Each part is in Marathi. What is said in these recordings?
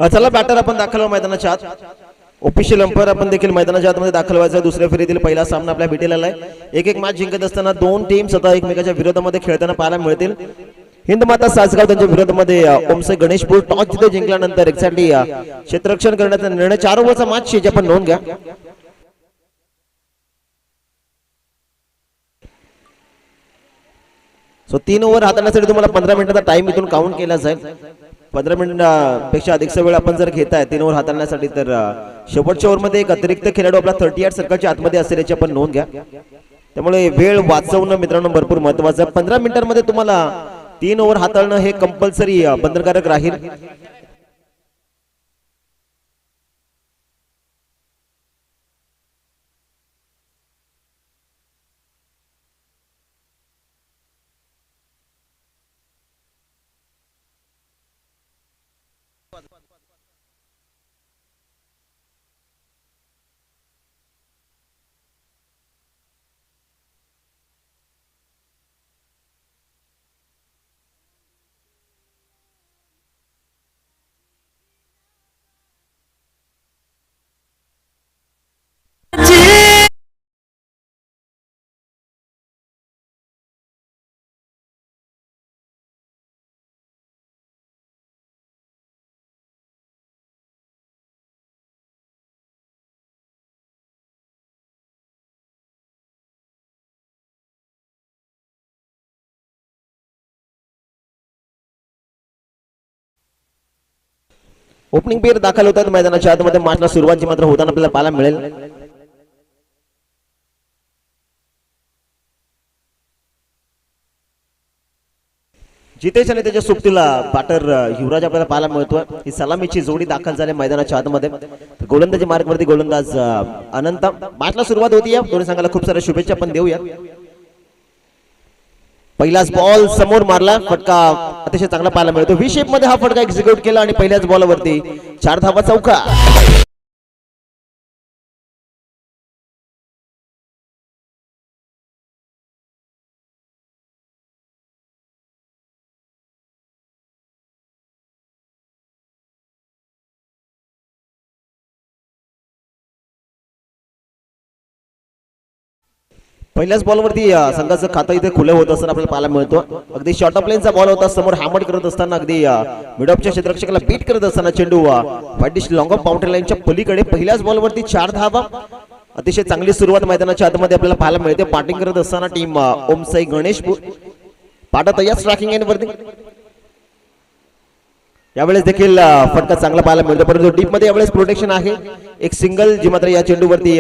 चला बॅटर आपण दाखल व्हा मैदानाच्या आत. ऑफिशियल अंपायर आपण देखील मैदानाच्या आतमध्ये दाखल व्हायचा. दुसऱ्या फेरीतील पहिला सामना आपल्या भेटीला आलाय. एक एक मॅच जिंकत असताना दोन टीम्स आता एकमेकाच्या विरोधामध्ये खेळताना पाहायला मिळतील. हिंदमाता सासगाव त्यांच्या विरोधामध्ये ओमसे गणेशपूर टॉस जिथे जिंकल्यानंतर एक्झॅक्टली क्षेत्ररक्षण करण्याचा निर्णय 4 ओव्हरचा मॅच याची आपण नोंद घ्या. सो 3 ओव्हर हाताळण्यासाठी तुम्हाला 15 मिनिटाचा टाइम इथून काउंट केला जाईल. 15 मिनिटापेक्षा अधिकचा वेळ आपण जर घेताय 3 ओव्हर हाताळण्यासाठी तर शेवटच्या ओव्हरमध्ये एक अतिरिक्त खेळाडू आपला 38 सर्कलच्या आतमध्ये असेल याची आपण नोंद घ्या. त्यामुळे वेळ वाचवणं मित्रांनो भरपूर महत्वाचं आहे. 15 मिनिटांमध्ये तुम्हाला 3 ओव्हर हाताळणं हे कंपल्सरी बंधनकारक राहील. ओपनिंग पेअर दाखल होतात मैदानाच्या आतमध्ये. मॅचला सुरुवात मात्र होताना आपल्याला पाहायला मिळेल. जितेश आणि त्याच्या सोबतीला बॅटर युवराज आपल्याला पाहायला मिळतोय. ही सलामीची जोडी दाखल झाली मैदानाच्या आतमध्ये. गोलंदाजी मार्गवरती गोलंदाज अनंत. मॅचला सुरुवात होती. दोन्ही संघाला खूप साऱ्या शुभेच्छा आपण देऊया. पहिलाच बॉल समोर मारला. फटका अतिशय चांगला पाहायला मिळतो. व्ही शेप मध्ये हा फटका एक्झिक्यूट केला आणि पहिल्याच बॉलवरती 4 धावा चौका. पहिल्याच बॉलवरती संघाचं खातं इथे खुलं होत असताना आपल्याला पाहायला मिळतो. अगदी शॉर्ट ऑफ लाईनचा बॉल होता. समोर हॅमर करत असताना अगदी मिड ऑफच्या क्षेत्ररक्षकाला बीट करत असताना चेंडू वाईट डिश लॉंग ऑफ बाउंड्री लाईनच्या पलीकडे. पहिल्याच बॉलवरती 4 धावा. अतिशय चांगली सुरुवात मैदानाच्या आतमध्ये आपल्याला पाहायला मिळते. बॅटिंग करत असताना टीम ओमसाई गणेशपूर. पाटा तयार स्ट्रायकिंग एंड वरती. यावेळेस देखील फटका चांगला पाहायला मिळतो. परंतु डीप मध्ये यावेळेस प्रोटेक्शन आहे. एक सिंगल जी मात्र या चेंडूवरती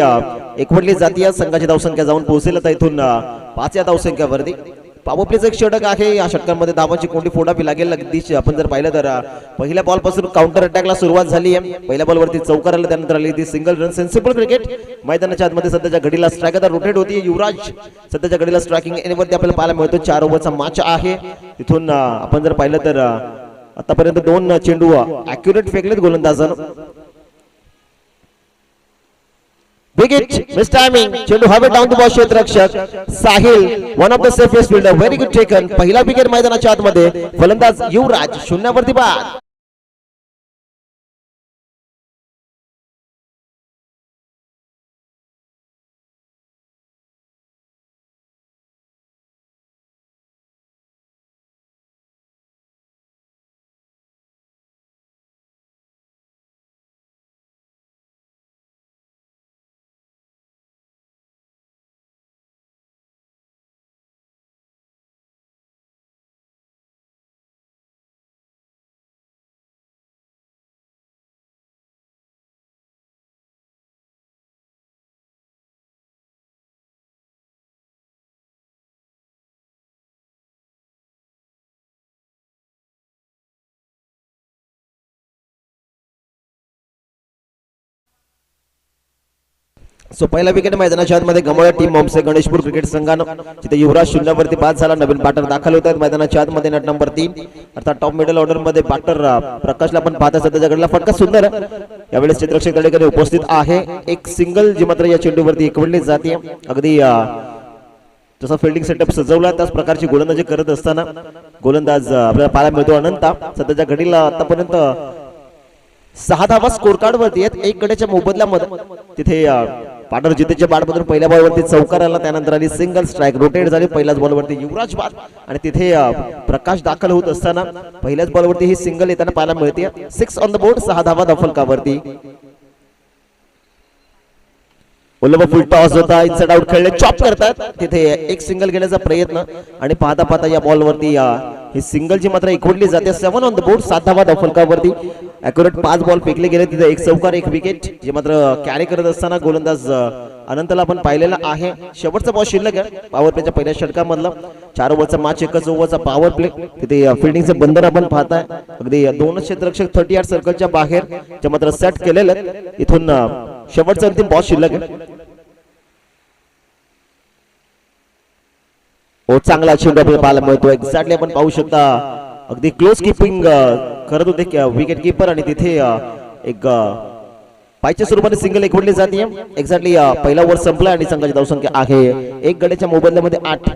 एकवटली जाते. संघाची धावसंख्या जाऊन पोहोचेल आता इथून 5 या धावसंख्यावरती. पॉवर प्लेचं एक षटक आहे. या षटकांमध्ये धावांची कोणती फोडावी लागेल. अगदी आपण जर पाहिलं तर पहिल्या बॉल पासून काउंटर अटॅकला सुरुवात झाली आहे. पहिल्या बॉलवरती चौकार आला. त्यानंतर आली ती सिंगल रन. सेन्सिबल क्रिकेट मैदानाच्या आतमध्ये सध्याच्या घडीला स्ट्राईक आता रोटेट होती. युवराज सध्याच्या घडीला स्ट्रायकिंग एंडवरती आपल्याला पाहायला मिळतो. 4 ओव्हरचा मॅच आहे. तिथून आपण जर पाहिलं तर आतापर्यंत 2 चेंडू ॲक्युरेट फेकलेत गोलंदाजानं. Wicket miss timing. चेंडू हवे डाऊन द बॉल. क्षेत्ररक्षक Sahil one of the safest fielder. Very good taken. पहिला विकेट मैदानाच्या आतमध्ये. फलंदाज युवराज 0 वरती बाद. सो पहिला विकेट मैदानाच्या आतमध्ये गमावला टीम ओमसे गणेशपूर क्रिकेट संघानं. जिथे युवराज 0 वरती बाद झाला. नवीन बॅटर दाखल होत आहेत मैदानाच्या आतमध्ये. नट नंबर 3 अर्थात टॉप मिडल ऑर्डर मध्ये बॅटर प्रकाशला पण पाहता सध्याच्या घडला फटका सुंदर. यावेळेस क्षेत्ररक्षक तळेकडे उपस्थित आहे. एक सिंगल जी मात्र या चेंडूवरती एकवटली जाते. अगदी जसा फिल्डिंग सेटअप सजवला त्याच प्रकारची गोलंदाजी करत असताना गोलंदाज आपल्याला पाहायला मिळतो अनंता. सध्याच्या घडीला आतापर्यंत 6 धावा स्कोर कार्ड वरती आहेत. एक गड्याच्या मोबदल्यामध्ये तिथे पार्टनर जितेशच्या बॅटमधून पहिल्या बॉलवरती चौकार आला, त्यानंतर आली सिंगल स्ट्राईक, रोटेट झाली पहिल्याच बॉलवरती युवराज बाद आणि तिथे प्रकाश दाखल होत असताना पहिल्याच बॉलवरती ही सिंगल येताना पाहायला मिळते. 6 ऑन द बोर्ड, 6 धावा धावफलकावरती. उल्लभ फुल टॉस होता, इनसाइड आउट खेळले, चॉप करतात तिथे एक सिंगल घेण्याचा प्रयत्न आणि पाहता पाहता या बॉलवरती ही सिंगल जी मात्र एकवटली जाते. 7 ऑन द बोर्ड, 7 धावा धावफलकावरती. ॲक्युरेट 5 बॉल फेकले गेले, तिथे एक चौकार एक विकेट जे मात्र कॅरी करत असताना गोलंदाज अनंतला आपण पाहिलेला आहे. शेवटचा बॉल शिल्लक आहे पॉवर प्लेच्या पहिल्या षटकामधला. 4 ओव्हरचा मॅच, 1 ओव्हरचा पॉवर प्ले. तिथे फिल्डिंगचे बंधन आपण पाहताय, अगदी 2 क्षेत्ररक्षक 38 सर्कलच्या बाहेर जे मात्र सेट केलेले. इथून शेवटचा अंतिम बॉल शिल्लक आहे. ओ चांगला चेंडू आपल्याला पाहायला मिळतो. एक्झॅक्टली आपण पाहू शकता अगदी क्लोज कीपिंग करत होते विकेट कीपर आणि तिथे एक पायच्या स्वरूपाने सिंगल एकवटली जाते. एक्झॅक्टली पहिला ओव्हर संपला आणि संघाची धावसंख्या आहे एक गड्याच्या मोबदल्यामध्ये 8.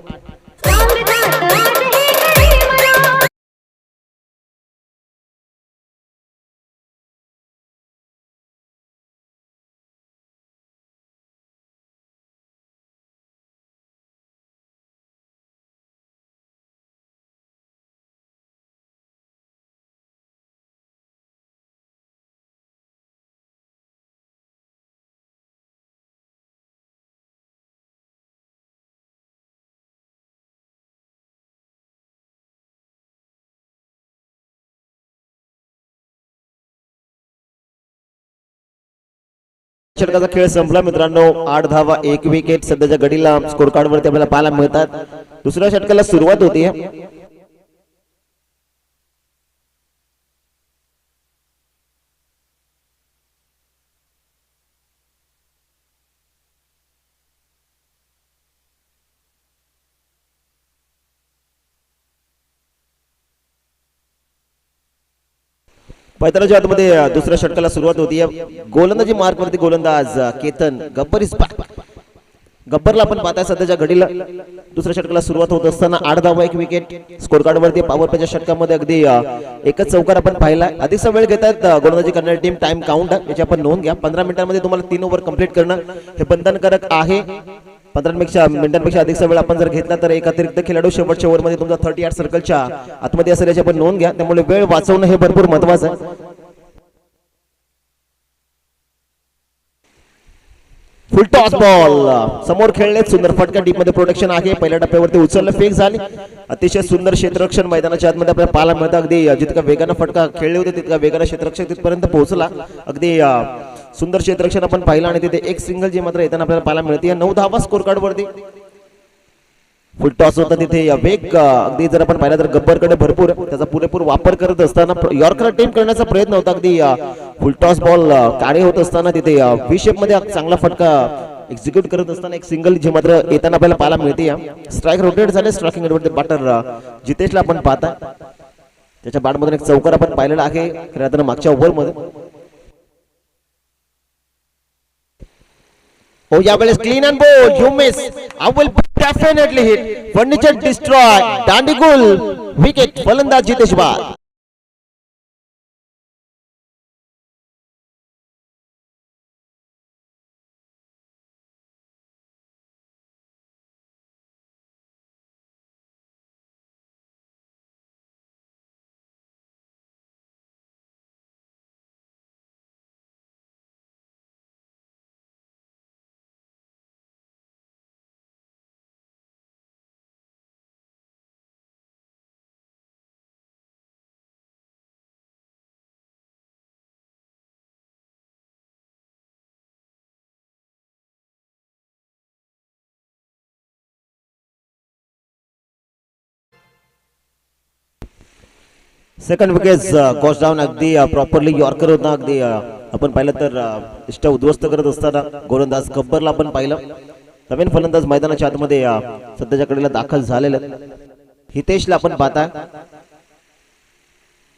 षटकाचा खेळ संपला मित्रांनो. 8 धावा 1 विकेट सध्याच्या घडीला स्कोर कार्ड वरती आपल्याला पाहायला मिळतात. दुसऱ्या षटकाला सुरुवात होती. पैतानाच्या आतमध्ये दुसऱ्या षटकाला सुरुवात होती. गोलंदाजी मार्क वरती गोलंदाज केतन गब्बर इज बॅक. गब्बरला आपण पाहताय सध्याच्या घडीला. दुसऱ्या षटकाला सुरुवात होत असताना 8 धावा 1 विकेट स्कोर कार्ड वरती. पॉवर प्लेच्या षटकामध्ये अगदी एकच चौकार आपण पाहिला. अधिकचा वेळ घेतात गोलंदाजी करणारी टीम. टाइम काउंट याची आपण नोंद घ्या. 15 मिनिटांमध्ये तुम्हाला 3 ओव्हर कंप्लीट करणं हे बंधनकारक आहे. 15 मिनिटांपेक्षा अधिकचा वेळ आपण जर घेतला तर एक अतिरिक्त खेळाडू शेवटच्या ओव्हरमध्ये तुमचा 38 सर्कलच्या आतमध्ये असेल याची आपण नोंद घ्या. त्यामुळे वेळ वाचवणं हे भरपूर महत्वाचं आहे. फुल टॉस बॉल समोर खेळले, सुंदर फटका, डीप मध्ये प्रोटेक्शन आहे. पहिल्या टप्प्यावरती उचललं, फेक झाली. अतिशय सुंदर क्षेत्ररक्षण मैदानाच्या आतमध्ये आपल्याला पाहायला मिळतं. अगदी जितका वेगानं फटका खेळले होते तितका वेगानं क्षेत्ररक्षक तिथपर्यंत पोहोचला. अगदी सुंदर क्षेत्ररक्षण आपण पाहिलं आणि तिथे एक सिंगल जी मात्र येताना आपल्याला पाहायला मिळते. 9 धावा स्कोर कार्ड वरती. फुल टॉस होता तिथे वेग अगदी जर आपण पाहिलं तर गब्बरकडे भरपूर त्याचा पुरेपूर वापर करत असताना यॉर्कर टीम करण्याचा प्रयत्न होता. अगदी फुल टॉस बॉल कार्य होत असताना तिथे व्ही शेप मध्ये चांगला फटका एक्झिक्यूट करत असताना एक सिंगल जी मात्र येताना आपल्याला पाहायला मिळते. स्ट्राईक रोटेट झाले. स्ट्रायकिंग वरती बॅटर जितेशला आपण पाहता त्याच्या बॅटमधून एक चौकार आपण पाहिलेला आहे खऱ्या अर्थानं मागच्या ओव्हरमध्ये. Oh, यावेळेस clean and bowled, you miss. I will definitely hit. Furniture destroy. दांडीगुल विकेट. फलंदाज जितेश बाद. Second wicket goes down. अगदी प्रॉपरली यॉर्कर होता. अगदी आपण पाहिलं तर इष्ट उद्ध्वस्त करत असताना गोलंदाज गब्बरला आपण पाहिलं. नवीन फलंदाज मैदानाच्या आतमध्ये सध्याच्या कडेला दाखल झालेला हितेशला आपण पाहता.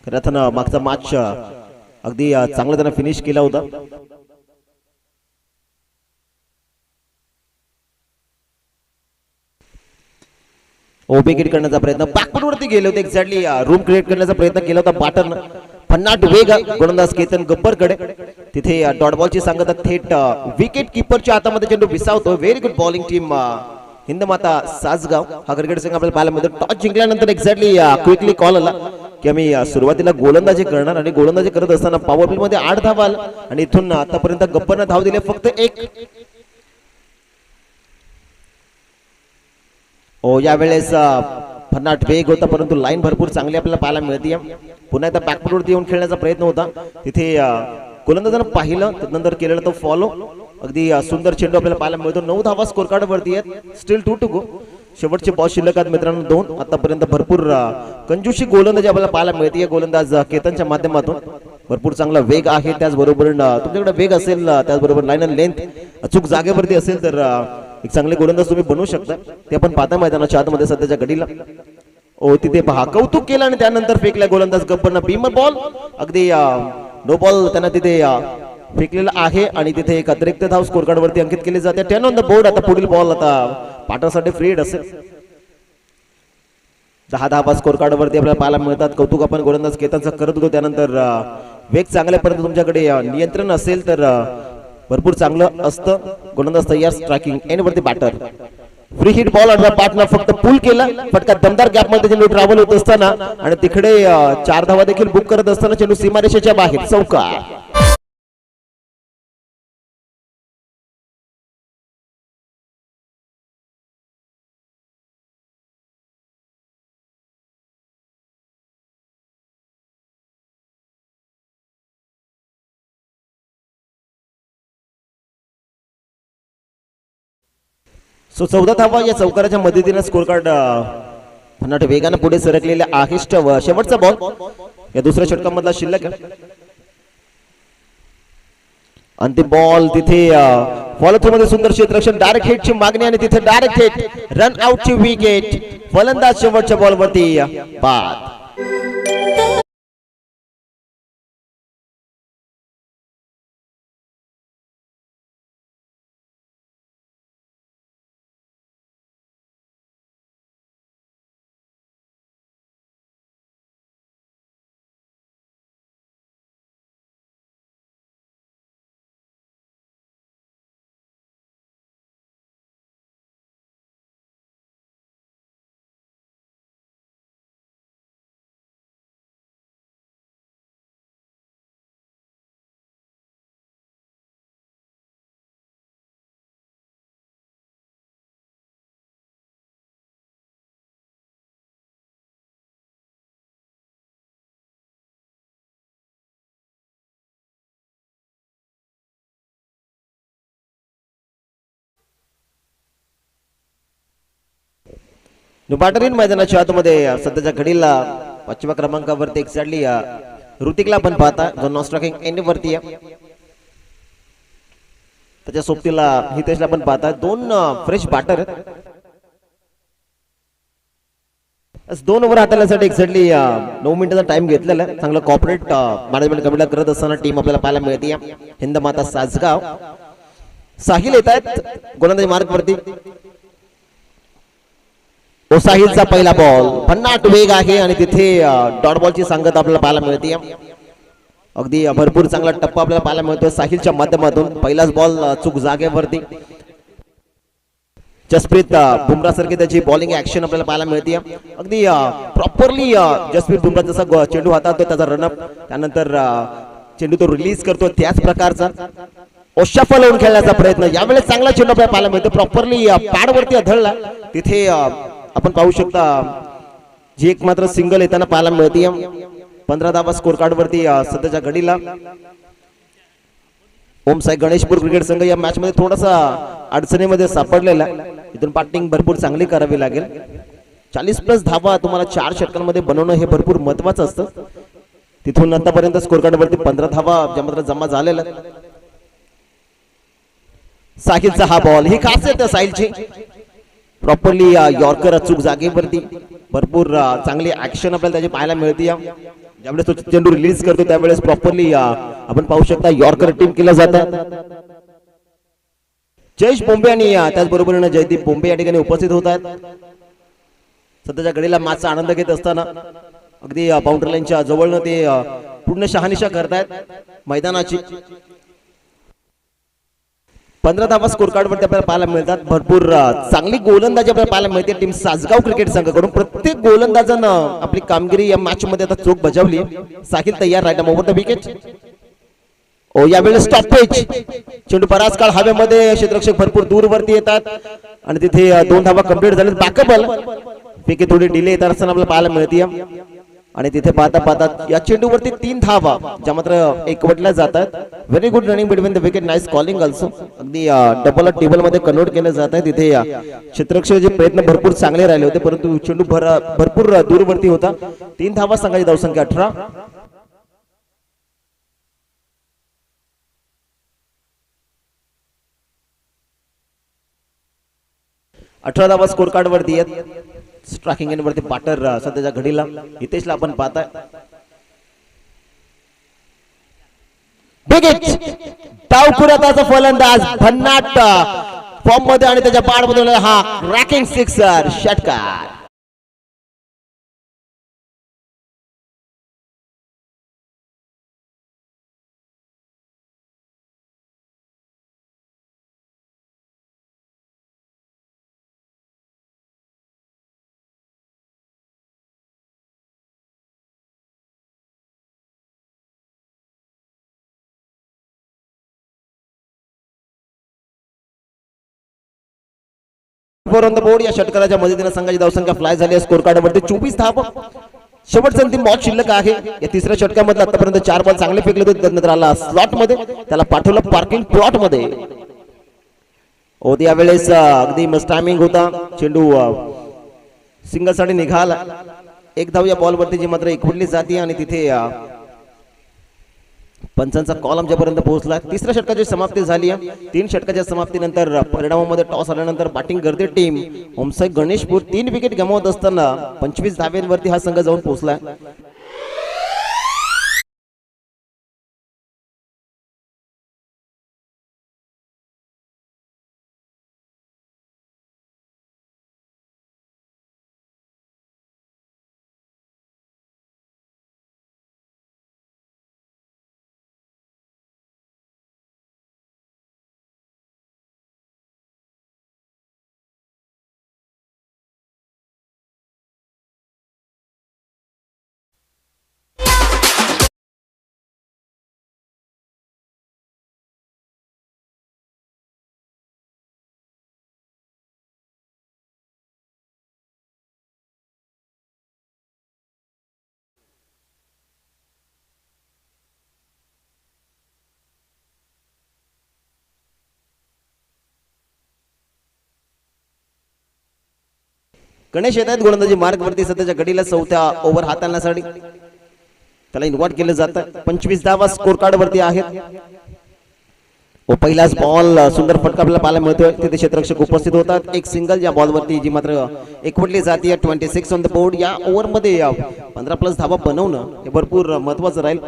खरं अर्थानं मागचा मॅच अगदी चांगला त्यानं फिनिश केला होता. ओबेकिट करण्याचा प्रयत्न बॅकफुट वरती गेले होते. एक्झॅक्टली रूम क्रिएट करण्याचा प्रयत्न केला होता बॅटरनं, भन्नाट वेग गोलंदाज केतन गब्बरकडे. तिथे डॉट बॉलची सांगता थेट विकेट किपरच्या हातामध्ये चेंडू विसावतो. Very good bowling team Hindmata Sasgaon. हा क्रिकेट संघ आपल्याला पाहायला मिळतो. टॉस जिंकल्यानंतर एक्झॅक्टली क्विकली कॉल आला की आम्ही सुरुवातीला गोलंदाजी करणार आणि गोलंदाजी करत असताना पॉवर प्ले मध्ये 8 धावा आला आणि इथून आतापर्यंत गब्बरनं धाव दिले फक्त 1. यावेळेस भन्नाट वेग होता परंतु लाईन भरपूर चांगली आपल्याला पाहायला मिळते. पुन्हा एकदा बॅकफुटवरती येऊन खेळण्याचा प्रयत्न होता. तिथे गोलंदाजानं पाहिलं त्यानंतर केलेला तो फॉलो. अगदी सुंदर चेंडू आपल्याला पाहायला मिळतो. 9 धावा स्कोर कार्ड वरती आहेत. Still 2 to go. शेवटचे बॉल शिल्लक आहेत मित्रांनो 2. आतापर्यंत भरपूर कंजूशी गोलंदाजी आपल्याला पाहायला मिळते. गोलंदाज केतनच्या माध्यमातून भरपूर चांगला वेग आहे. त्याचबरोबर तुमच्याकडे वेग असेल त्याचबरोबर लाईन अँड लेंथ अचूक जागेवरती असेल तर एक चांगले गोलंदाज तुम्ही बनवू शकता. ते आपण पाहता मैदानाच्या आतमध्ये सध्याच्या घडीला. तिथे पहा कौतुक केलं आणि त्यानंतर फेकल्या गोलंदाज गब्बरनं बीमर बॉल. अगदी नो बॉल त्यांना तिथे फेकलेला आहे आणि तिथे एक अतिरिक्त धाव स्कोर कार्ड वरती अंकित केली जाते. 10 ऑन द बोर्ड. आता पुढील बॉल आता पाटासाठी फ्री हिट असेल. 10 धावा स्कोर कार्ड वरती आपल्याला पाहायला मिळतात. कौतुक आपण गोलंदाज केतनचं करत होतो. त्यानंतर वेग चांगल्यापर्यंत तुमच्याकडे नियंत्रण असेल तर भरपूर चांगलं असतं. गोलंदाज तयार. स्ट्रायकिंग एंड वरती बॅटर. फ्री हिट बॉल आणि पार्टनर फक्त पुल केला. फटका दमदार गॅप मध्ये चेंडू ट्रॅव्हल होत असताना आणि तिकडे 4 धावा देखील बुक करत असताना चेंडू सीमारेषेच्या बाहेर. चौकार. सो 14 धावा या चौकाराच्या मदतीने स्कोर कार्ड भन्नाट वेगाने पुढे सरकलेले आहे. शेवटचा बॉल या दुसऱ्या षटकामधला शिल्लक आहे. अंतिम बॉल तिथे फॉलो थ्रू मध्ये सुंदर क्षेत्ररक्षण. डायरेक्ट हिटची मागणी आणि तिथे डायरेक्ट हिट. रन आउटची विकेट. फलंदाज शेवटच्या बॉलवरती बाद. नुबाटरीन मैदानाच्या आतमध्ये सध्याच्या घडीला 5व्या क्रमांकावरती एक्झॅक्टली ऋतिकला आपण पाहता जो नॉन स्ट्रायकिंग एंड वरती आहे. त्याच्या सोबतीला हितेशला आपण पाहता. 2 फ्रेश बॅटर आहेत. 2 ओव्हर हाताळण्यासाठी एक्झॅक्टली 9 मिनिटाचा टाइम घेतलेला आहे. चांगलं कॉर्पोरेट मॅनेजमेंट कमिटीला करत असताना टीम आपल्याला पाहायला मिळते. हिंदमाता सासगाव. साहिल येत आहेत गोलंदाजी मार्ग वरती. साहिलचा पहिला बॉल. भन्नाट वेग आहे आणि तिथे डॉट बॉलची सांगत आपल्याला पाहायला मिळते. अगदी भरपूर चांगला टप्पा आपल्याला पाहायला मिळतोय साहिलच्या माध्यमातून. पहिलाच बॉल चूक जागेवरती. जसप्रीत बुमराह सारखी त्याची बॉलिंग ऍक्शन आपल्याला पाहायला मिळते. अगदी प्रॉपरली जसप्रीत बुमराह जसा चेंडू हाताळतो त्याचा रनअप त्यानंतर चेंडू तो रिलीज करतो त्याच प्रकारचा ओशाफा लावून खेळण्याचा प्रयत्न. यावेळेस चांगला चेंडू आपल्याला पाहायला मिळतो. प्रॉपरली पॅड वरती आढळला. तिथे आपण पाहू शकता जी एक मात्र सिंगल येताना पाहायला मिळते. 15 धावा स्कोर कार्ड वरती सध्याच्या घडीला. ओम साई गणेशपूर क्रिकेट संघ या मॅच मध्ये थोडासा अडचणीमध्ये सापडलेला. इथून बॅटिंग भरपूर चांगली करावी लागेल. 40+ धावा तुम्हाला 4 षटकांमध्ये बनवणं हे भरपूर महत्वाचं असतं. तिथून आतापर्यंत स्कोर कार्ड वरती 15 धावा ज्या मात्र जमा झालेल्या. साहिलचा हा बॉल. ही खासियत आहे साहिलची. प्रॉपरली यॉर्कर अचूक जागेवरती. भरपूर चांगली ऍक्शन आपल्याला त्याची पाहायला मिळते. ज्यावेळेस तो चेंडू रिलीज करतो त्यावेळेस प्रॉपरली आपण पाहू शकता यॉर्कर टीम केलं जातं. जयेश बोंबे आणि त्याचबरोबर जयदीप बोंबे या ठिकाणी उपस्थित होत आहेत. सध्याच्या घडीला मॅचचा आनंद घेत असताना अगदी बाउंड्री लाईनच्या जवळनं ते पूर्ण शहानिशा करतायत मैदानाची. 15 धावा स्कोर कार्ड वरती आपल्याला पाहायला मिळतात. भरपूर चांगली गोलंदाजी आपल्याला पाहायला मिळते टीम सासगाव क्रिकेट संघाकडून. प्रत्येक गोलंदाजानं आपली कामगिरी या मॅच मध्ये आता चोख बजावली. साहिल तयार राईट ओव्हर द विकेट. ओ यावेळेस स्टॉपेज. चेंडू बराच काळ हवेमध्ये, क्षेत्ररक्षक भरपूर दूर वरती येतात आणि तिथे 2 धावा कंप्लीट झाले. बॅकअप पैकी थोडी डिले येतात असताना आपल्याला पाहायला मिळते आणि तिथे पाहता पाहता या चेंडूवरती 3 धावा ज्या मात्र एकवटल्या जातात. Very good running between the wicket, nice calling also. अगदी डबल टेबल मध्ये कन्वर्ट केलं जात आहे. तिथे क्षेत्ररक्षकाचे प्रयत्न भरपूर चांगले राहिले होते परंतु चेंडू भरपूर दूरवरती होता. 3 धावा संघाची धावसंख्या 18. 18 धावा स्कोर कार्ड वरती आहेत. स्ट्रायकिंग एंड वरती पाटर सध्याच्या घडीला हितेशला आपण पाहताय. बिग हिट डावखुराताचा फलंदाज भन्नाट फॉर्म मध्ये आणि त्याच्या पाड मध्ये हा रॅकिंग सिक्सर षटकार. ऑन द बोर्ड या षटकाराच्या मदतीने संघाची धावसंख्या फ्लाय झाली आहे. स्कोर कार्ड वरती 24 धावा. शेवटचा अंतिम बॉल शिल्लक आहे. या तिसऱ्या षटकामध्ये आतापर्यंत 4 बॉल चांगले फेकले होते. त्यानंतर आला स्लॉट मध्ये, त्याला पाठवलं पार्किंग प्लॉट मध्ये. ओ यावेळेस अगदी मस्त टायमिंग होता. चेंडू सिंगल साठी निघाला. 1 धाव या बॉल वरती जी मात्र एकवटली जाते आणि तिथे पंचांचा कॉल आमच्यापर्यंत पोहोचला. तिसऱ्या षटकाची समाप्ती झाली आहे. 3 षटकाच्या समाप्तीनंतर परिणामामध्ये टॉस आल्यानंतर बॅटिंग करते टीम ओमसाई गणेशपूर. 3 विकेट गमावत असताना 25 धाव्यांवरती हा संघ जाऊन पोहोचला. गणेश येत आहेत गोलंदाजी मार्ग वरती. सध्याच्या घडीला 4थ्या ओव्हर हाताळण्यासाठी त्याला इन्व्हाइट केलं जातं. 25 धावा स्कोर कार्ड वरती आहेत. व पहिलाच बॉल सुंदर फटका आपल्याला पाहायला मिळतोय. तिथे क्षेत्ररक्षक उपस्थित होतात. एक सिंगल या बॉल वरती जी मात्र एकवटली जाते. 26 ऑन द बोर्ड. या ओव्हर मध्ये 15+ धावा बनवणं हे भरपूर महत्वाचं राहील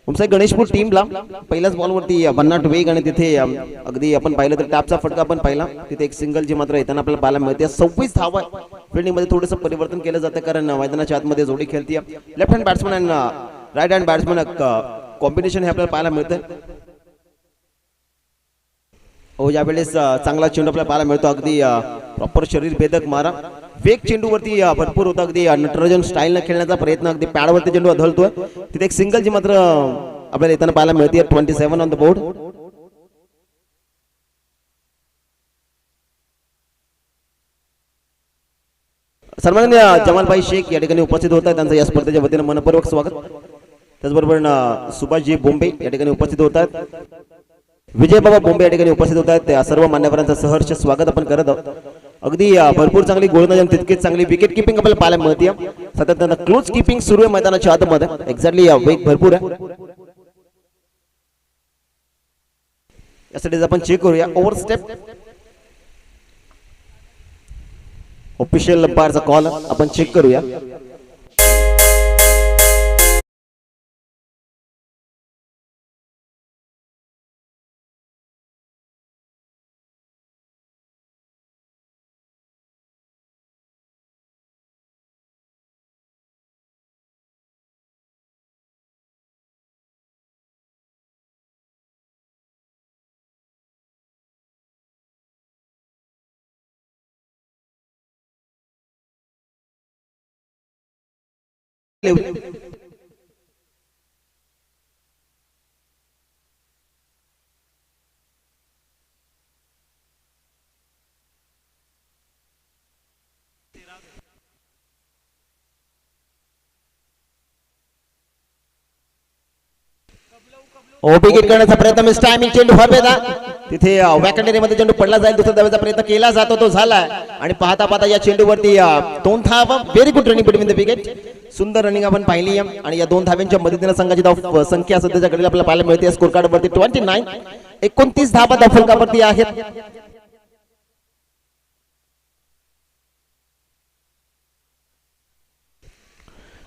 ओमसाई गणेशपूर टीमला. पहिल्याच बॉल वरती भन्नाट वेग आणि तिथे अगदी आपण पाहिलं तर टॅपचा फटका आपण पाहिला. तिथे एक सिंगल जी मात्र येताना आपल्याला पाहायला मिळते. 26 धावा. फिल्डिंग मध्ये थोडंसं परिवर्तन केलं जातं कारण मैदानाच्या आतमध्ये जोडी खेळते. लेफ्ट हँड बॅट्समन आणि राईट हँड बॅट्समन कॉम्बिनेशन हे आपल्याला पाहायला मिळतं. हो यावेळेस चांगला चेंडू आपल्याला पाहायला मिळतो. अगदी प्रॉपर शरीर भेदक मारा. वेग चेंडूवरती भरपूर होता. अगदी नटराजन स्टाईलनं खेळण्याचा प्रयत्न. अगदी पॅडवरती चेंडू आढळतोय. तिथे एक सिंगल जी मात्र आपल्याला येताना पाहायला मिळते. 27 ऑन द बोर्ड. सन्माननीय जमालभाई शेख या ठिकाणी उपस्थित होत आहेत. त्यांचं या स्पर्धेच्या वतीनं मनपूर्वक स्वागत. त्याचबरोबर सुभाषजी बोंबे या ठिकाणी उपस्थित होतात. विजय बाबा बोंबे या ठिकाणी उपस्थित होत आहेत. त्या सर्व मान्यवरांचं सहर्ष स्वागत आपण करत आहोत. अगदी भरपूर चांगली गोलंदाजी तितकीच चांगली विकेट किपिंग आपल्याला पाहायला मिळते. सातत्यानं क्लोज किपिंग सुरू आहे मैदानाच्या आतमध्ये. एक्झॅक्टली वेग भरपूर आहे. यासाठी आपण चेक करूया ओव्हर स्टेप. ऑफिशियल अंपायरचा कॉल आपण चेक करूया. विकेट करण्याचा प्रयत्न मिस टायमिंग चेंडू हवेदा तिथे वॅकंडरी मध्ये चेंडू पडला जाईल दुसऱ्या धावेचा प्रयत्न केला जातो तो झाला आणि पाहता पाहता या चेंडूवरती दोन धावा very good running between the wicket सुंदर रनिंग आपण पाहिली आणि या दोन धाव्यांच्या मदतीने संघाची धाव संख्या सध्याच्या घडीला आपल्याला पाहायला मिळते स्कोर कार्ड वरती 29 धावा धाव फलकावरती आहेत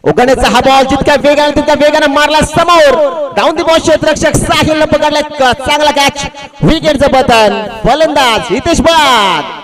उगण्याचा हा बॉल जितक्या वेगाने मारला समोर डाऊन दी बॉल क्षेत्ररक्षक साहिलने पकडला चांगला कॅच विकेटचं पतन फलंदाज हितेश बाद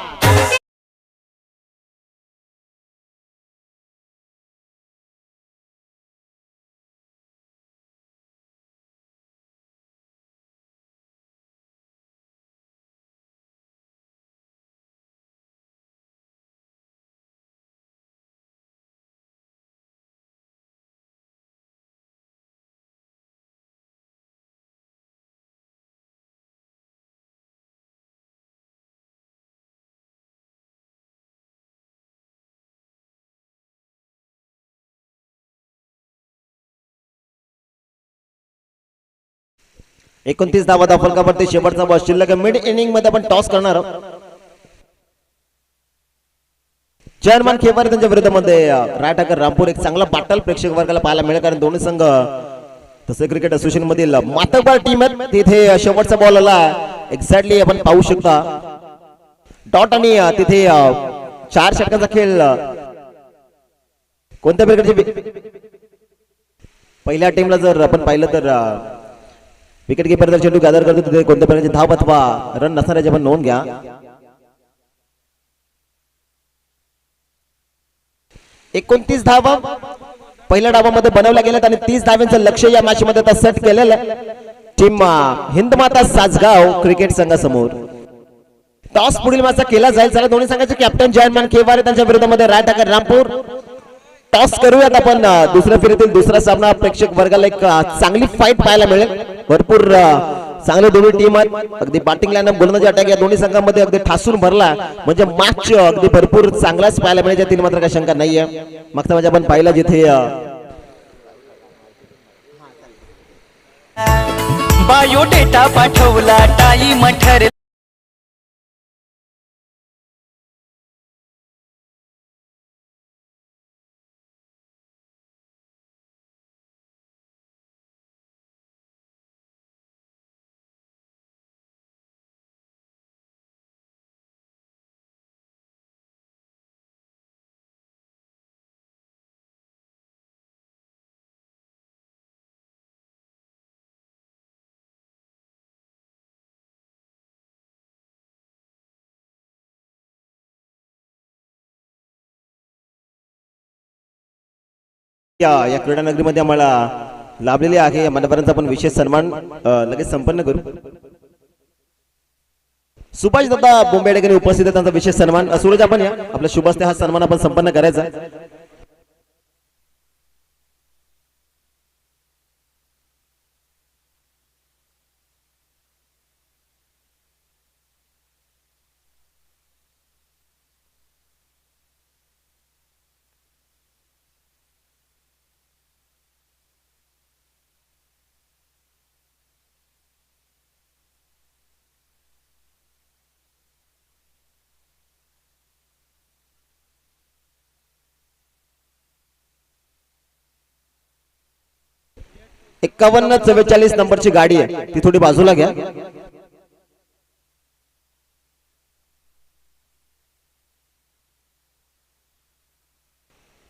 एकोणतीस धावा धाव फलकावरती शेवटचा बॉल शिल्लक मिड इनिंग मध्ये आपण टॉस करणार आहोत जर्मन खेवर त्यांच्या विरोधामध्ये रायटाकर रामपूर एक चांगला बॅटल प्रेक्षक वर्गाला पाहायला मिळेल कारण दोन्ही संघ तसे क्रिकेट असोसिएशन मधील मातबर टीम आहेत तिथे शेवटचा बॉल आला एक्झॅक्टली आपण पाहू शकता डॉट आणि तिथे 4 षटकांचा खेळ कोणत्या प्रकारचे पहिल्या टीमला जर आपण पाहिलं तर विकेट कीपर जर चेंडू गॅदर करतो तिथे कोणत्या प्रकारचे धाव अथवा रन नसणाऱ्याची आपण नोंद घ्या 29 धावा पहिल्या डावामध्ये बनवल्या गेल्यात आणि 30 धावांचं लक्ष या मॅच मध्ये आता सेट केलेलं आहे team Hindmata Sasgaon cricket संघासमोर toss पुढील मॅचचा केला जाईल चला दोन्ही संघाचे कॅप्टन जयमान केवारे त्यांच्या विरोधामध्ये रायटाकर रामपूर टॉस करूयात आपण दुसऱ्या फेरीतील दुसरा सामना प्रेक्षक वर्गाला एक चांगली फाईट पाहायला मिळेल भरपूर चांगले दोन्ही टीम आहेत अगदी बॅटिंग लाईनअप गोलंदाजी अटॅक या दोन्ही संघांमध्ये अगदी ठासून भरला म्हणजे मॅच अगदी भरपूर चांगलाच पाहायला मिळेल यातील मात्र काही शंका नाहीये मागचा म्हणजे आपण पाहिला जिथे बायोडेटा पाठवला टाईम ठरला या क्रीडा नगरीमध्ये आम्हाला लाभलेले आहे या मान्यवरांचा आपण विशेष सन्मान लगेच संपन्न करू सुभाष दादा बोंबे ठिकाणी उपस्थित आहे त्यांचा विशेष सन्मान सूरज आपण या आपल्या शुभ हस्ते हा सन्मान आपण संपन्न करायचा 51-44 नंबरची गाडी आहे ती थोडी बाजूला घ्या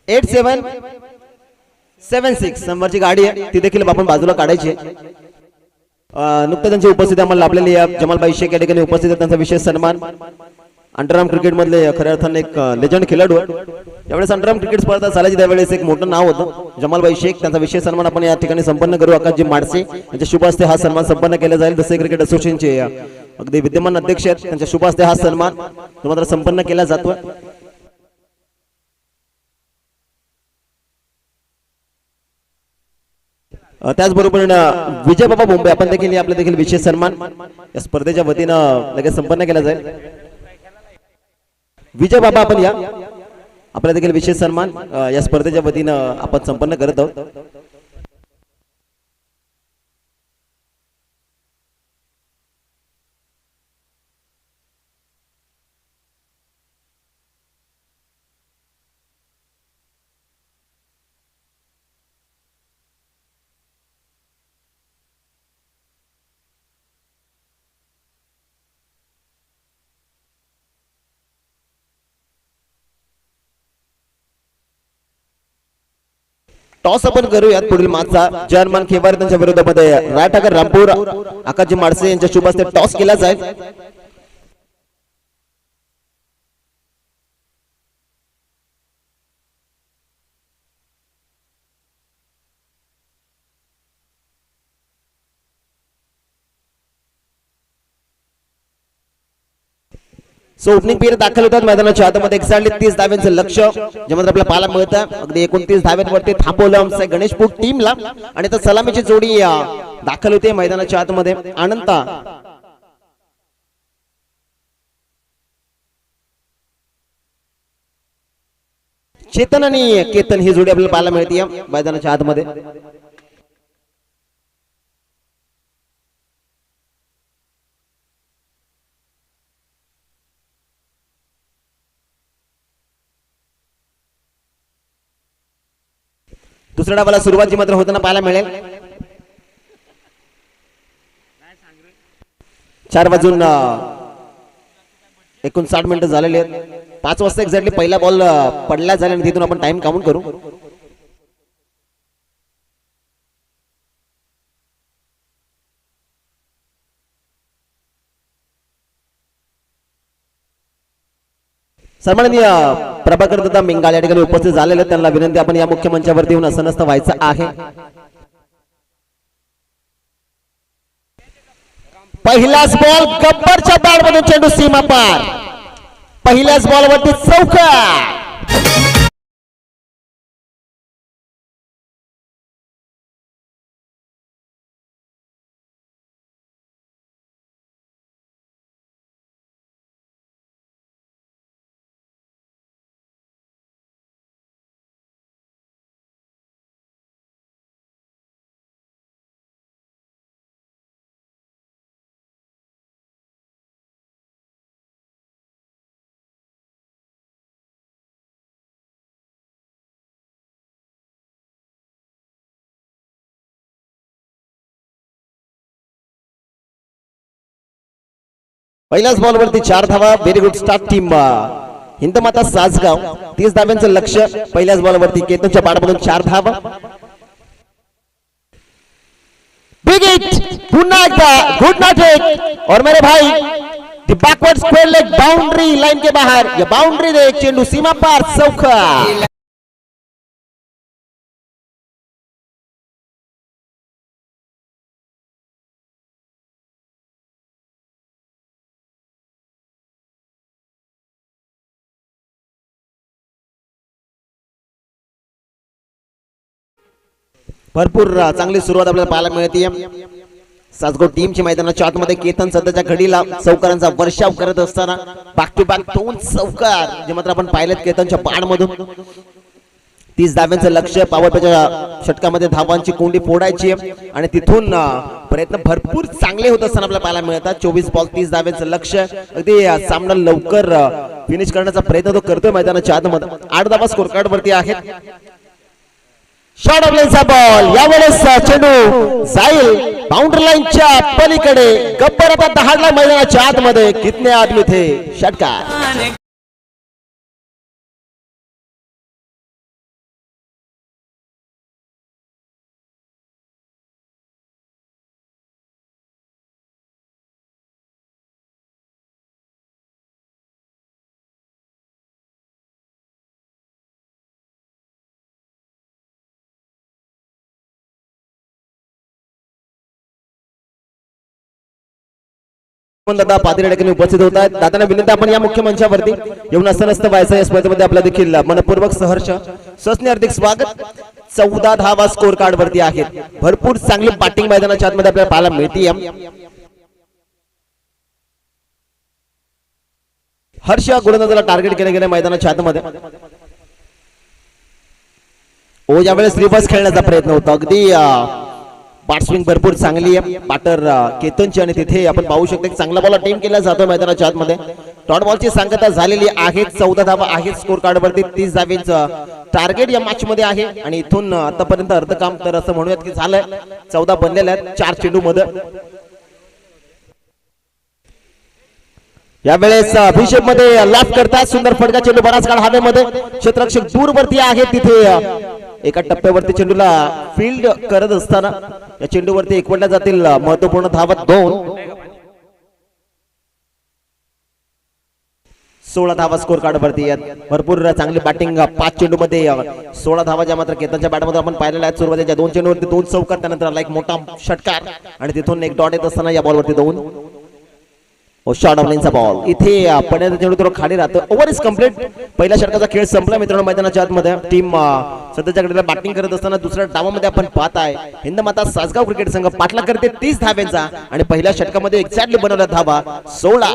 एट 776 नंबरची गाडी आहे ती देखील आपण बाजूला काढायची नुकतं त्यांची उपस्थिती आम्हाला लाभलेली आहे जमालबाई शेख या ठिकाणी उपस्थित आहेत त्यांचा विशेष सन्मान अंडरआर्म क्रिकेट मधले खऱ्या अर्थाने एक लेजंड खेळाडू यावेळेस अंडरआर्म क्रिकेट स्पर्धा चालायची त्यावेळेस एक मोठं नाव होतं जमालबाई शेख त्यांचा विशेष सन्मान आपण या ठिकाणी संपन्न करू आकाशजी माडसे यांच्या शुभ हस्ते हा सन्मान संपन्न केला जाईल जसे क्रिकेट असोसिएशनचे अगदी विद्यमान अध्यक्ष आहेत त्यांच्या शुभ हस्ते हा सन्मान मात्र संपन्न केला जातोय त्याचबरोबर विजय बाबा मुंबई आपण देखील आपल्या देखील विशेष सन्मान या स्पर्धेच्या वतीनं लगेच संपन्न केला जाईल. विजय बाबा आपण या आपल्या देखील विशेष सन्मान या स्पर्धेच्या वतीनं आपण संपन्न करत आहोत. टॉस आपण करूयात पुढील मागचा जर्मन खेवार त्यांच्या विरोधामध्ये रायटागर रामपूर आकाशजी माडसे यांच्या शुभ हस्ते टॉस केला जाईल. सो ओपनिंग पिरियड दाखल होतात मैदानाच्या आतमध्ये एक्झॅक्टली 30 धाव्यांचं लक्ष ज्यामध्ये आपल्याला पाहायला मिळतं. अगदी 29 धाव्यांवरती थांबवलं आमच्या गणेशपूर टीमला आणि तर सलामीची जोडी दाखल होते मैदानाच्या आतमध्ये. अनंता चेतन आणि केतन ही जोडी आपल्याला पाहायला मिळते मैदानाच्या आतमध्ये. दुसऱ्या डावाला सुरुवात जी मात्र होताना पाहायला मिळेल. 4 वाजून 59 मिनिटं झालेली आहेत. 5 वाजता एक्झॅक्टली पहिला बॉल पडला झाला आणि तिथून आपण टाइम काउंट करू. सन्माननीय प्रभाकर दादा मिंगाल या ठिकाणी उपस्थित झालेले त्यांना विनंती आपण या मुख्य मंचावरती येऊन असनस्त व्हायचं आहे. पहिलाच बॉल गब्बरच्या बॅटमधून चेंडू सीमा पार. पहिल्याच बॉलवरती चौकार. पहिल्याच बॉलवरती 4 धावा. Very good start team Hindmata Sasgaon. 30 धाव्यांचं लक्ष. पहिल्याच बॉलवरती केतनच्या पाठमधून 4 धावा. बिग हिट पुन्हा एकदा गुड नॉट हिट और मेरे भाई the backward square leg boundary line के बाहर. ये बाउंड्री दे चेंडू सीमा पार चौका. भरपूर चांगली सुरुवात आपल्याला पाहायला मिळते. सासगाव टीमच्या मैदानाच्या आतमध्ये केतन सध्याच्या घडीला चौकारांचा वर्षाव करत असताना बॅक टू बॅक 2 चौकार जे मात्र आपण पाहिलेत केतनच्या पाडमधून. 30 धाव्यांचं लक्ष. पावरच्या षटकामध्ये धावांची कोंडी फोडायची आणि तिथून प्रयत्न भरपूर चांगले होत असताना आपल्याला पाहायला मिळतात. 24 बॉल 30 धाव्यांचं लक्ष. अगदी सामना लवकर फिनिश करण्याचा प्रयत्न तो करतोय मैदानाच्या आतमध्ये. 8 धावा स्कोर कार्ड वरती आहेत. शॉर्ट ऑफ लाईनचा बॉल. यावेळेस चेंडू जाईल बाउंड्री लाईनच्या पलीकडे. गब्बर आता दहाडला मैदानाच्या आतमध्ये. कितने आदमी थे. षटकार. दादा पाटील ठिकाणी उपस्थित होत आहेत. दादांना विनंती आपण या मुख्य मंचावरती येऊन असं नसतं व्हायचं. या स्पर्धेमध्ये आपला देखील मनपूर्वक सहर्ष सस्ने हार्दिक स्वागत. 14 धावा स्कोर कार्ड वरती आहेत. भरपूर चांगली बॅटिंग मैदानाच्या आतमध्ये आपल्याला पाहायला मिळते. हर्ष गोलंदाजाला टार्गेट केले गेले मैदानाच्या आतमध्ये. यावेळेस रिव्हर्स खेळण्याचा प्रयत्न होता. अगदी बॅट्सविंग भरपूर चांगली आहे बॅटर केतनची आणि तिथे आपण पाहू शकतो चांगला बॉल अटेम्प्ट केला जातो मैदानाच्या आतमध्ये. डॉट बॉलची सांगता झालेली आहे. 14 धावा आहेत स्कोर कार्ड वरती. 30 धावेचं टार्गेट या मॅच मध्ये आहे आणि इथून आतापर्यंत अर्ध काम तर असं म्हणूयात की झालंय. 14 बनलेले आहेत 4 चेंडू मध्ये. यावेळेस अभिषेक मध्ये लाफ करतात. सुंदर फटका चेंडू बराच काळ हवेमध्ये. क्षेत्ररक्षक दूर वरती आहे. तिथे एका टप्प्यावरती चेंडूला फील्ड करत असताना या चेंडूवरती एकवटल्या जातील महत्वपूर्ण धावा 2. 16 धावा स्कोर कार्ड वरती आहेत. भरपूर चांगली बॅटिंग 5 चेंडू मध्ये 16 धावा ज्या मात्र केतनच्या बॅटमध्ये आपण पाहिलेल्या आहेत. सुरुवातीच्या 2 चेंडूवरती 2 चौकार, त्यानंतर आला एक मोठा षटकार आणि तिथून एक डॉट येत असताना या बॉलवरती 2 शॉर्ट ऑफ लाईनचा बॉल. इथे पडण्याचा चेंडू थोडं खाली राहतो. Over is complete. पहिल्या षटकाचा खेळ संपला मित्रांनो. मैदानाच्या आतमध्ये टीम सध्याच्या घडीला बॅटिंग करत असताना दुसऱ्या डावामध्ये आपण पाहताय हिंदमाता सासगाव क्रिकेट संघ पाठला करते 30 धाव्यांचा आणि पहिल्या षटकामध्ये एक्झॅक्टली बनवल्या धावा 16.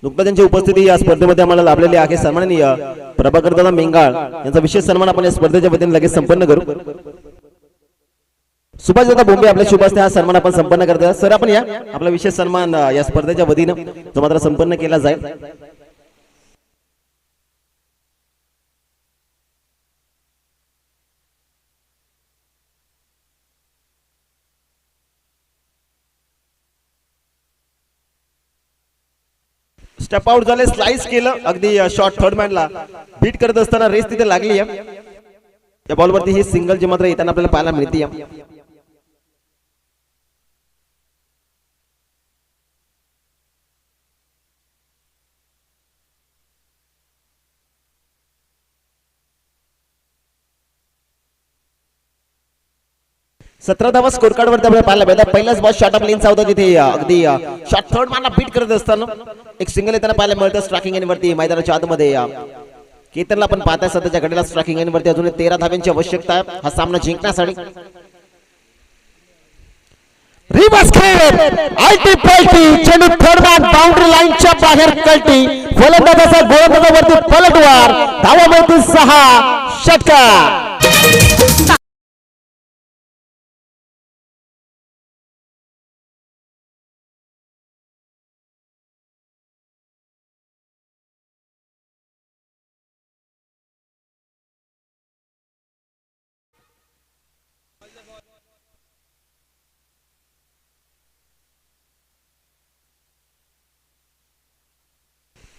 नुकताच त्यांची उपस्थिती या स्पर्धेमध्ये आम्हाला लाभलेली आहे. सन्माननीय प्रभाकर दादा मेंगाळ यांचा विशेष सन्मान आपण या स्पर्धेच्या वतीने लगेच संपन्न करू. सुभाष दादा बोंबे आपल्या शुभ हस्ते हा सन्मान आपण संपन्न करतो. सर आपण या आपला विशेष सन्मान या स्पर्धेच्या वतीने जो मात्र संपन्न केला जाईल. स्टेप आउट झाले. स्लाइस केलं अगदी शॉर्ट थर्ड मॅनला बीट करत असताना रेस तिथे लागली आहे. या बॉलवरती ही सिंगल जी मात्र येताना आपल्याला पाहायला मिळते. सतरा धावा स्कोर कार्ड वरती आपल्याला पाहायला मिळतात. पहिलाच बॉल शॉर्ट ऑफ लेनचा होता. तिथे अगदी शॉर्ट थर्ड मॅनला बीट करत असताना एक सिंगल येताना पाहायला मिळतं स्ट्रायकिंग एंड वरती मैदानाच्या आतमध्ये. केतनला आपण पाहताय सध्याच्या घडीला स्ट्रायकिंग एंड वरती अजून 13 धाव्यांची आवश्यकता आहे हा सामना जिंकण्यासाठी. रिवर्स खेळ आलटी पलटी चेंडू थर्ड मॅन बाउंड्री लाईनच्या बाहेर कलटी. फलंदाजाचा गोलंदाजावरती पलटवार. धावा मिळतील 6. षटकार.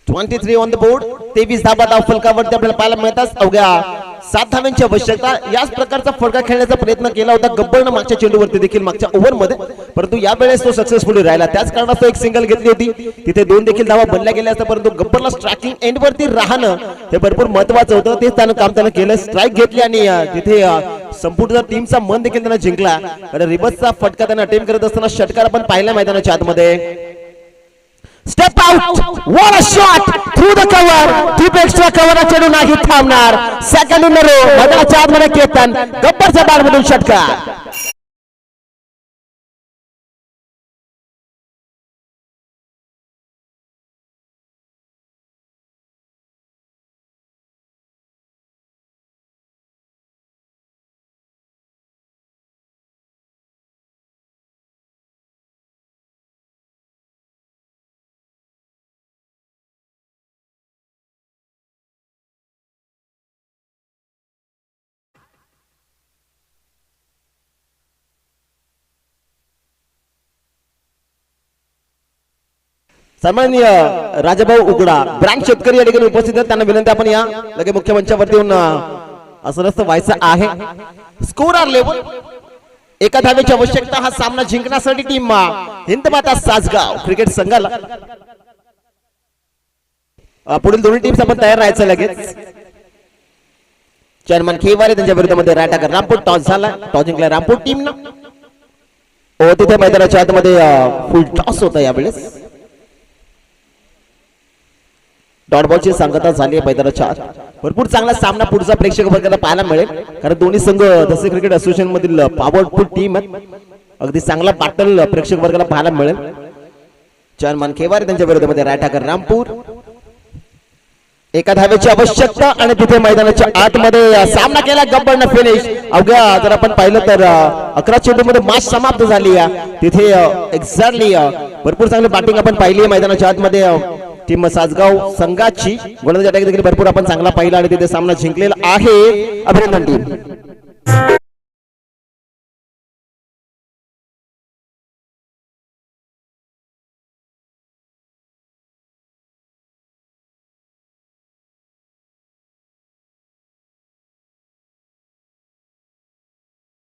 (23 ऑन द बोर्ड). 23 धावा धाव फलकावरती आपल्याला पाहायला मिळतात. अवघ्या 7 धाव्यांची आवश्यकता. याच प्रकारचा फटका खेळण्याचा प्रयत्न केला होता गब्बरनं मागच्या चेंडूवरती देखील मागच्या ओव्हर मध्ये, परंतु या वेळेस तो सक्सेसफुली राहिला. त्याच कारणास्तव एक सिंगल घेतली होती. तिथे 2 देखील धावा बनल्या गेल्या असतात, परंतु गब्बरला स्ट्रायकिंग एंड वरती राहणं हे भरपूर महत्वाचं होतं. तेच त्यानं काम त्यानं केलं. स्ट्राईक घेतली आणि तिथे संपूर्ण टीमचा मन देखील त्यानं जिंकला. रिवर्सचा फटका त्यानं अटेम्प्ट करत असताना षटकार आपण पाहिला मैदानाच्या आतमध्ये. Step out. What a shot through the cover. Deep extra cover चेंडू नाही थांबणार. सेकंड इन रो मैदानाच्या आतमध्ये केतन गब्बरच्या बॅटमधून षटकार. सन्माननीय राजाभाऊ उगडा ब्रँड शेतकरी या ठिकाणी उपस्थित आहेत. त्यांना विनंती आपण या लगे मुख्य मंचावरती येऊन असं व्हायचं आहे. स्कोर लेवल एका धावेची आवश्यकता. हा सामना जिंकण्यासाठी टीम हिंदमाता सासगाव क्रिकेट संघाला पुढील दोन्ही टीम्स आपण तयार राहायचं लगेच. चेअरमन खेवारे त्यांच्या विरुद्धमध्ये रायटाकर रामपूर टॉस झाला. टॉस जिंकला रामपूर टीम ना. तिथे मैदानाच्या आतमध्ये फुल टॉस होता यावेळेस. डॉट बॉलची सांगता झाली आहे मैदानाच्या आत. भरपूर चांगला सामना पुढचा प्रेक्षक वर्गाला पाहायला मिळेल कारण दोन्ही संघ जसे क्रिकेट असोसिएशन मधील पॉवरफुल टीम आहेत. अगदी चांगला बॅटल प्रेक्षक वर्गाला पाहायला मिळेल. चेअरमन खेवारे त्यांच्या विरोधामध्ये रायटाकर रामपूर. एका धावेची आवश्यकता आणि तिथे मैदानाच्या आतमध्ये सामना केला गब्बरनं फिनिश. अवघ्या जर आपण पाहिलं तर 11 चेंडूमध्ये मॅच समाप्त झाली आहे. तिथे एक्झॅक्टली भरपूर चांगली बॅटिंग आपण पाहिली आहे मैदानाच्या आतमध्ये टीम सासगाव संघाची. गोलंदाजी देखील भरपूर आपण चांगला पाहिला आणि तिथे सामना जिंकलेला आहे. अभिनंदन टीम.